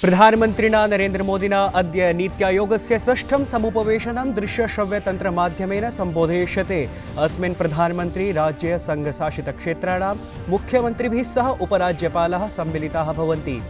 प्रधानमन्त्रिणा नरेन्द्रमोदिना अद्य नीत्यायोगस्य षष्ठं समुपवेशनं दृश्यश्रव्यतन्त्रमाध्यमेन सम्बोधयिष्यते। अस्मिन् प्रधानमन्त्री राज्य संघशासितक्षेत्राणां मुख्यमन्त्रिभिः सह उपराज्यपालाः सम्मिलिताः भवन्ति।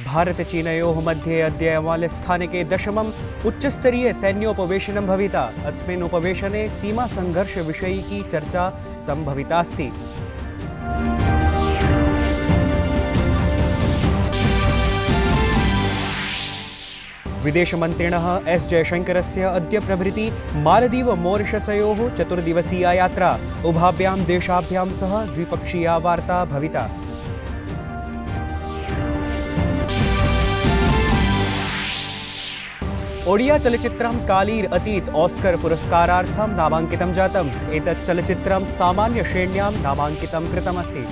भारत-चीनयोः मध्ये अद्य अमाल्यस्थानके 10मम् उच्चस्तरीय सैन्योपवेशनं भविता। अस्मिन् उपवेशने सीमा संघर्ष विषयिकी चर्चा संभवितास्ति। विदेशमन्त्रिणः एस जयशंकरस्य अद्य प्रभृति मालदीव मॉरिशसयोः चतुर्दिवसीया यात्रा। उभाभ्यां देशाभ्यां सह द्विपक्षीया वार्ता भविता। ओडिया चलचित्रं कालीर अतीत ऑस्कर पुरस्कारार्थं नामाङ्कितं जातम्। एतत् चलचित्रं सामान्य श्रेण्यां नामाङ्कितं कृतमस्ति।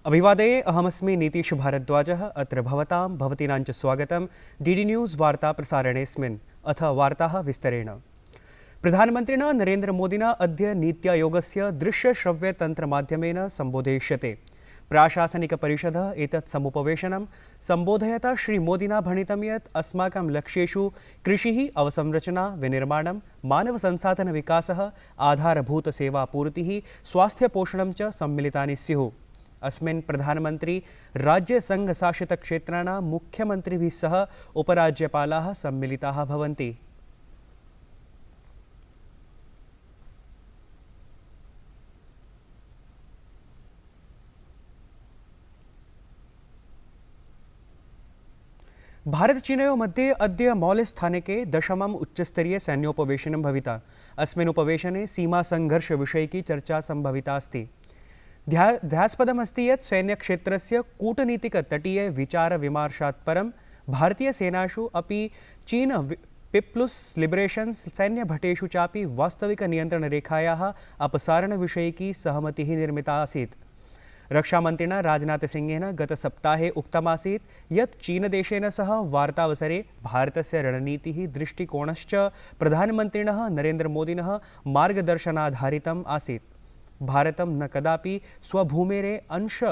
अभिवादये, अहमस्मि नीतीश भारद्वाजः। अत्र भवतीनां च स्वागतं डीडी न्यूज़ वार्ता प्रसारणेऽस्मिन्। अथ वार्ताः विस्तरेण। प्रधानमन्त्रिणा नरेन्द्रमोदिना अद्य नीत्यायोगस्य दृश्यश्रव्यतन्त्रमाध्यमेन सम्बोधयिष्यते। प्राशासनिकपरिषदः एतत् समुपवेशनं सम्बोधयता श्रीमोदिना भणितं यत् अस्माकं लक्ष्येषु कृषिः, अवसंरचना, विनिर्माणं, मानवसंसाधनविकासः, आधारभूतसेवापूर्तिः, स्वास्थ्यपोषणं च सम्मिलितानि स्युः। अस्मिन् प्रधानमन्त्री राज्यसंघशासितक्षेत्राणां मुख्यमन्त्रिभिः सह उपराज्यपालाः सम्मिलिताः भवन्ति। भारत-चीनयोः मध्ये अद्य अमाल्यस्थानके 10मम् उच्चस्तरीय सैन्योपवेशनं भविता। अस्मिन् उपवेशने सीमासंघर्षविषयिकी चर्चा संभवितास्ति। ध्यास्पदमस्ति यत् सैन्यक्षेत्रस्य कूटनीतिक-तटीय विचारविमर्शात् परं भारतीयसेनासु अपि चीन पीप्ल्स लिबरेशन सैन्यभटेषु चापि वास्तविकनियन्त्रणरेखायाः अपसारणविषयिकी सहमतिः निर्मिता आसीत्। रक्षामन्त्रिणा राजनाथसिंहेन गतसप्ताहे उक्तमासीत् यत् चीनदेशेन सह वार्तावसरे भारतस्य रणनीतिः, दृष्टिकोणश्च प्रधानमन्त्रिणः नरेन्द्रमोदिनः मार्गदर्शनाधारितम् आसीत्। भारतं न कदापि स्वभूमेरे अंश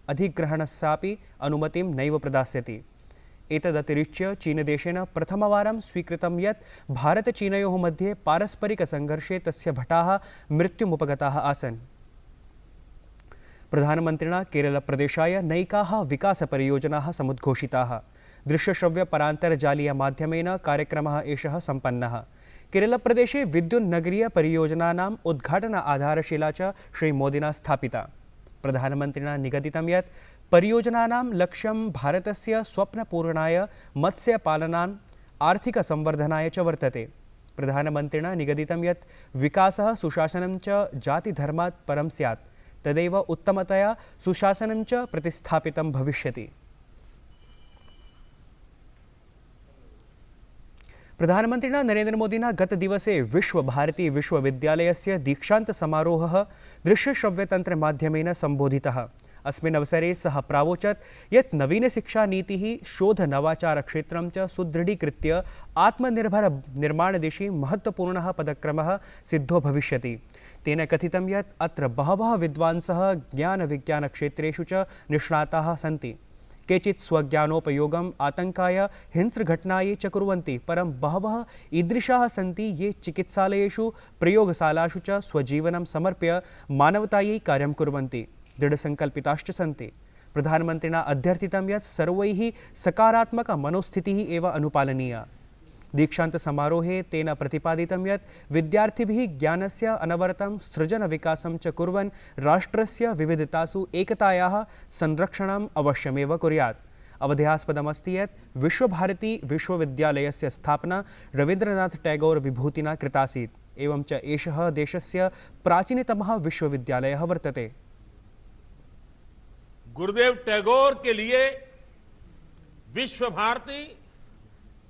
अधिग्रहणस्यापि अनुमतिं नैव प्रदास्यति। एतदतिरिच्य चीनदेशेन प्रथमवारं स्वीकृतं यत् भारत-चीनयोः मध्ये पारस्परिकसंघर्षे तस्य भटाः मृत्युमुपगताः आसन्। प्रधानमन्त्रिणा केरलप्रदेशाय नैकाः विकासपरियोजनाः समुद्घोषिताः। दृश्यश्रव्यपरान्तर्जालीयमाध्यमेन कार्यक्रमः एषः सम्पन्नः। केरलप्रदेशे विद्युन्नगरीयपरियोजनानाम् उद्घाटन आधारशिला च श्रीमोदिना स्थापिता। प्रधानमन्त्रिणा निगदितं यत् परियोजनानां लक्ष्यं भारतस्य स्वप्नपूरणाय, मत्स्यपालनान् आर्थिकसंवर्धनाय च वर्तते। प्रधानमन्त्रिणा निगदितं यत् विकासः सुशासनं च जातिधर्मात् परं स्यात्, तदेव उत्तमतया सुशासनं च प्रतिस्थापितं भविष्यति। प्रधानमन्त्रिणा नरेन्द्रमोदिना गतदिवसे विश्वभारती विश्वविद्यालयस्य दीक्षान्तसमारोहः दृश्यश्रव्यतन्त्रमाध्यमेन सम्बोधितः। अस्मिन् अवसरे सः प्रावोचत् यत् नवीनशिक्षानीतिः शोध-नवाचारक्षेत्रं च सुदृढीकृत्य आत्मनिर्भरनिर्माणदिशि महत्त्वपूर्णः पदक्रमः सिद्धो भविष्यति। तेन कथितं यत् अत्र बहवः विद्वांसः ज्ञानविज्ञानक्षेत्रेषु च निष्णाताः सन्ति। केचित् स्वज्ञानोपयोगम् आतङ्काय, हिंस्रघटनायै च कुर्वन्ति, परं बहवः ईदृशाः सन्ति ये चिकित्सालयेषु, प्रयोगशालासु च स्वजीवनं समर्प्य मानवतायै कार्यं कुर्वन्ति, दृढसङ्कल्पिताश्च सन्ति। प्रधानमन्त्रिणा अध्यर्थितं यत् सर्वैः सकारात्मकमनोस्थितिः एव अनुपालनीया। दीक्षान्तसमारोहे तेन प्रतिपादितं यत् विद्यार्थिभिः ज्ञानस्य अनवरतं सृजनविकासं च कुर्वन् राष्ट्रस्य विविधतासु एकतायाः संरक्षणम् अवश्यमेव कुर्यात्। अवधेयास्पदमस्ति यत् विश्वभारती विश्वविद्यालयस्य स्थापना रवीन्द्रनाथ टैगोर विभूतिना कृतासीत्। एवं च एषः देशस्य प्राचीनतमः विश्वविद्यालयः वर्तते। गुरुदेव टैगोर के लिए विश्व भारती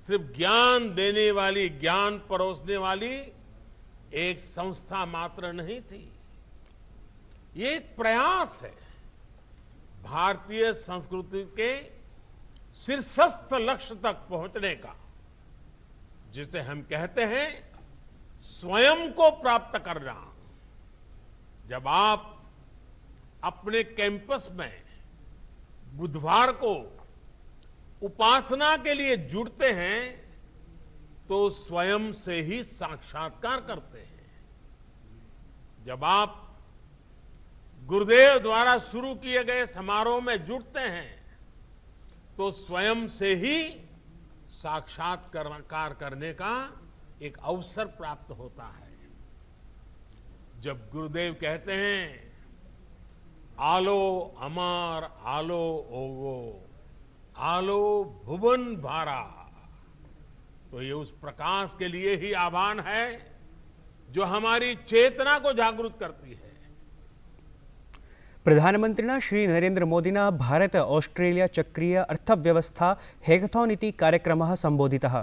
सिर्फ ज्ञान देने वाली, ज्ञान परोसने वाली एक संस्था मात्र नहीं थी। ये एक प्रयास है भारतीय संस्कृति के शीर्षस्थ लक्ष्य तक पहुंचने का। जिसे हम कहते हैं स्वयं को प्राप्त करना। जब आप अपने कैंपस में बुधवार को उपासना के लिए जुड़ते हैं तो स्वयं से ही साक्षात्कार करते हैं। जब आप गुरुदेव द्वारा शुरू किए गए समारोह में जुड़ते हैं तो स्वयं से ही साक्षात्कार करने का एक अवसर प्राप्त होता है। जब गुरुदेव कहते हैं आलो अमर आलो ओगो आलो भुवन भारा, तो ये उस प्रकाश के लिए ही आह्वान है जो हमारी चेतना को जागृत करती है। प्रधानमन्त्रिणा श्री नरेन्द्र मोदिना भारत ऑस्ट्रेलिया चक्रीय अर्थव्यवस्था हैकथॉन इति कार्यक्रमः सम्बोधितः।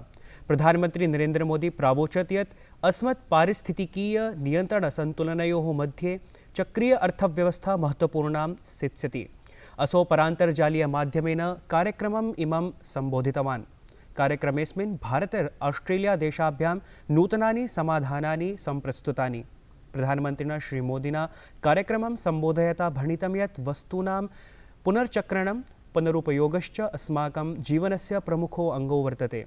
प्रधानमन्त्री नरेन्द्र मोदी प्रावोचत् यत् अस्मत् पारिस्थितिकीय नियन्त्रण संतुलनयोः मध्ये चक्रीय अर्थव्यवस्था महत्वपूर्णां सित्स्यति। असौ परान्तर्जालीय माध्यमेन कार्यक्रमम् इमं सम्बोधितवान्। कार्यक्रमेऽस्मिन् भारत ऑस्ट्रेलिया देशाभ्यां नूतनानि समाधानानि सम्प्रस्तुतानि। प्रधानमन्त्रिणा श्रीमोदिना कार्यक्रमं सम्बोधयता भणितं यत् वस्तूनां पुनर्चक्रणं पुनरुपयोगश्च अस्माकं जीवनस्य प्रमुखो अङ्गो वर्तते।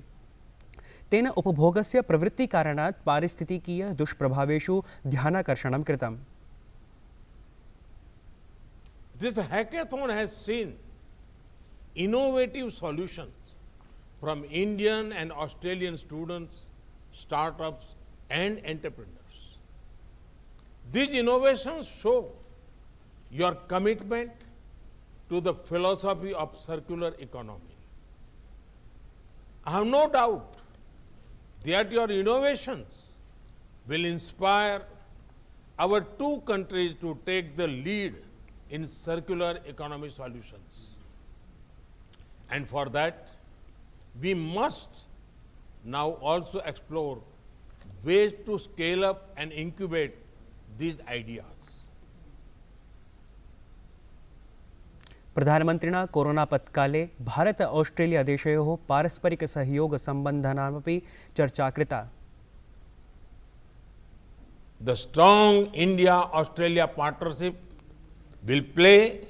तेन उपभोगस्य प्रवृत्तिकारणात् पारिस्थितिकीय दुष्प्रभावेषु ध्यानाकर्षणं कृतम्। This hackathon has seen innovative solutions from Indian and Australian students, startups, and entrepreneurs. These innovations show your commitment to the philosophy of circular economy. I have no doubt that your innovations will inspire our two countries to take the lead in circular economy solutions. And for that, we must now also explore ways to scale up and incubate these ideas. प्रधानमन्त्रिणा कोरोनापत्काले Bharat Australia देशयोः पारस्परिक सहयोग सम्बन्धानामपि चर्चा कृता। The strong India-Australia partnership will play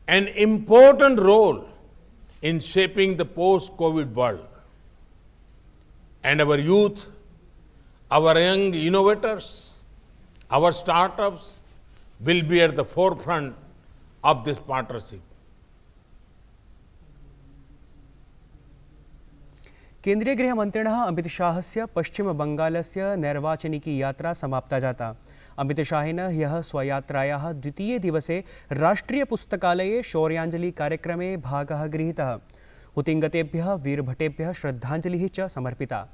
an important role in shaping the post-COVID world. And our youth, our young innovators, our startups will be at the forefront of this partnership. केन्द्रीय गृहमन्त्रिणः अमित शाहस्य पश्चिमबङ्गालस्य नैर्वाचनिकी यात्रा समाप्ता जाता। अमित शाहेन ह्यः स्वयात्रायाः द्वितीये दिवसे राष्ट्रियपुस्तकालये शौर्याञ्जलि कार्यक्रमे भागः गृहीतः। हुतिङ्गतेभ्यः वीरभटेभ्यः श्रद्धाञ्जलिः च समर्पिता।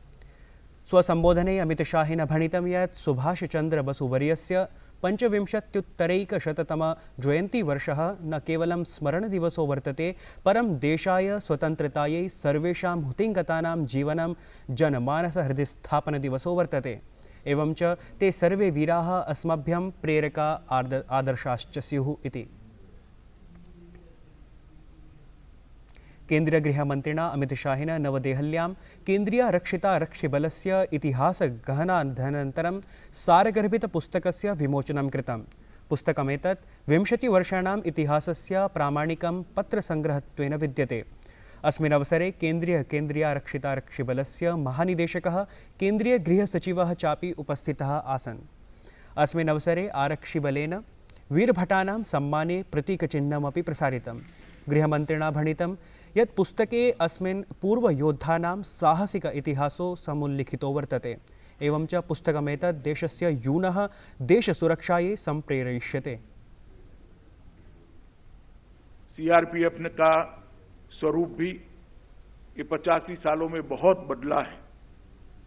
स्वसम्बोधने अमित शाहेन भणितं यत् सुभाषचन्द्र बसुवर्यस्य 25-तम जयन्तीवर्षः न केवलं स्मरणदिवसो वर्तते, परं देशाय स्वतन्त्रतायै सर्वेषां हुतिङ्गतानां जीवनं जनमानसहृदयस्थापनदिवसो वर्तते। एवं च ते सर्वे वीराः अस्मभ्यं प्रेरका आदर्शाश्च स्युः इति। केन्द्रीय गृहमन्त्रिणा अमित शाहेन नवदेहल्यां केन्द्रीयारक्षितारक्षिबलस्य इतिहासगहनाध्ययनानन्तरं सारगर्भितपुस्तकस्य विमोचनं कृतम्। पुस्तकमेतत् 20 वर्षाणाम् इतिहासस्य प्रामाणिकं पत्रसङ्ग्रहत्वेन विद्यते। अस्मिन् अवसरे केन्द्रीयारक्षितारक्षिबलस्य महानिदेशकः केन्द्रीयगृहसचिवः चापि उपस्थितः आसन्। अस्मिन् अवसरे आरक्षिबलेन वीरभटानां सम्माने प्रतीकचिह्नमपि प्रसारितम्। गृहमन्त्रिणा भणितं यत् पुस्तके अस्मिन् पूर्वयोद्धानां साहसिक इतिहासो समुल्लिखितो वर्तते। एवं च पुस्तकमेतत् देशस्य यूनः देशसुरक्षायै सम्प्रेरयिष्यते। सीआरपीएफ का स्वरूप भी ये 85 सालों में बहुत बदला है।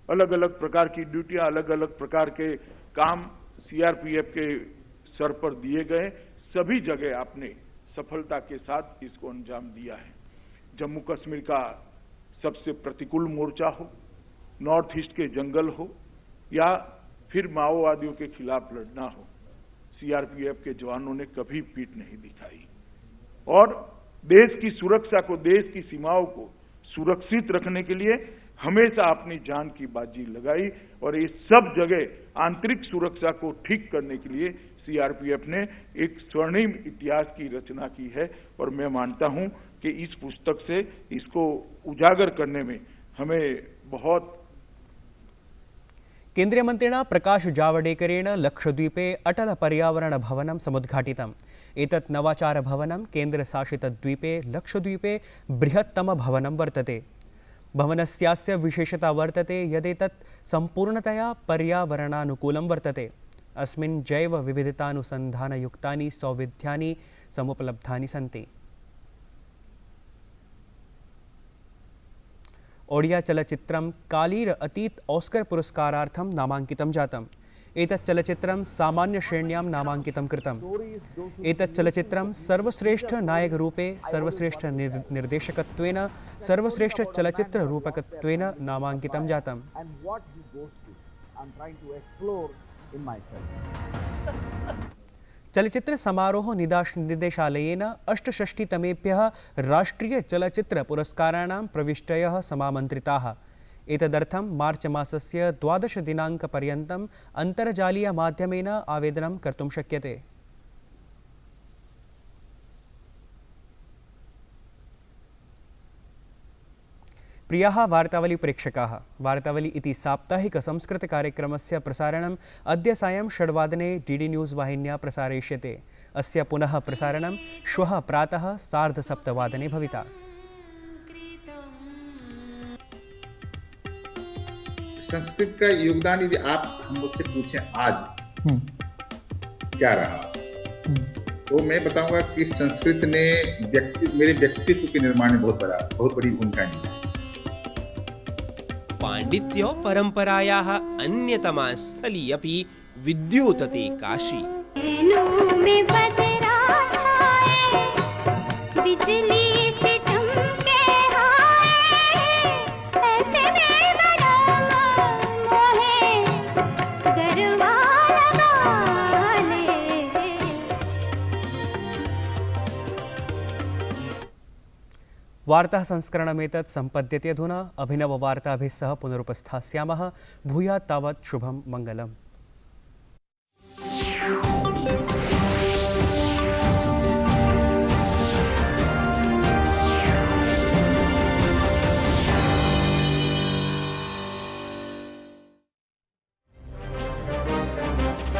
अलग अलग प्रकार की ड्यूटियां, अलग अलग प्रकार के काम सीआरपीएफ के सर पर दिए गए। सभी जगह आपने सफलता के साथ इसको अंजाम दिया है। जम्मू कश्मीर का सबसे प्रतिकूल मोर्चा हो, नॉर्थ ईस्ट के जंगल हो, या फिर माओवादियों के खिलाफ लड़ना हो, सीआरपीएफ के जवानों ने कभी पीठ नहीं दिखाई और देश की सुरक्षा को, देश की सीमाओं को सुरक्षित रखने के लिए हमेशा अपनी जान की बाजी लगाई और ये सब जगह आंतरिक सुरक्षा को ठीक करने के लिए सीआरपीएफ ने एक स्वर्णिम इतिहास की रचना की है और मैं मानता हूं कि इस पुस्तक से इसको उजागर करने में हमें बहुत। केन्द्रीयमन्त्रिणा प्रकाश जावडेकरेण लक्षद्वीपे अटल पर्यावरण भवनं समुद्घाटितम्। एतत् नवाचार भवनं केन्द्रशासितद्वीपे लक्षद्वीपे बृहत्तम भवनं वर्तते। भवनस्यास्य विशेषता वर्तते यदेतत् सम्पूर्णतया पर्यावरणानुकूलं वर्तते। अस्मिन् जैव विविधतानुसन्धानयुक्तानि सौविध्यानि समुपलब्धानि सन्ति। ओडिया चलचित्रं कालीर अतीत ऑस्कर पुरस्कारार्थं नामाङ्कितं जातम्। एतत् चलचित्रं सामान्य श्रेण्यां नामाङ्कितं कृतम्। एतत् चलचित्रं सर्वश्रेष्ठ नायकरूपे, सर्वश्रेष्ठ निर्देशकत्वेन, सर्वश्रेष्ठ चलचित्ररूपकत्वेन नामाङ्कितं जातम्। चलचित्र समारोह निदेशालयेन 68तमेभ्यः राष्ट्रीय चलचित्र पुरस्काराणां प्रविष्टयः समामन्त्रिताः। एतदर्थं मार्च मासस्य 12 दिनाङ्कपर्यन्तम् अन्तर्जालीयमाध्यमेन आवेदनं कर्तुं शक्यते। प्रियाः वार्तावली प्रेक्षकाः, वार्तावली इति साप्ताहिकसंस्कृतकार्यक्रमस्य प्रसारणम् अद्य सायं 6 वादने डीडी न्यूज़ वाहिन्या प्रसारयिष्यते। अस्य पुनः प्रसारणं श्वः प्रातः 7:30 वादने भविता। संस्कृत का योगदान यदि आप हम मुझसे पूछें आज क्या रहा, तो मैं बताऊंगा कि संस्कृत ने मेरे व्यक्तित्व के निर्माण में बहुत बड़ी भूमिका निभाई। पाण्डित्य परंपरायाः अन्यतमा स्थली अपि विद्योतते काशी। बिजली से चमके ऐसे में बड़ा मोहे गरबा लगा ले। वार्ता संस्करणमेतत् सम्पद्यते अधुना। अभिनववार्ताभिः सह पुनरुपस्थास्यामः। भूयात् तावत् शुभं मङ्गलम्।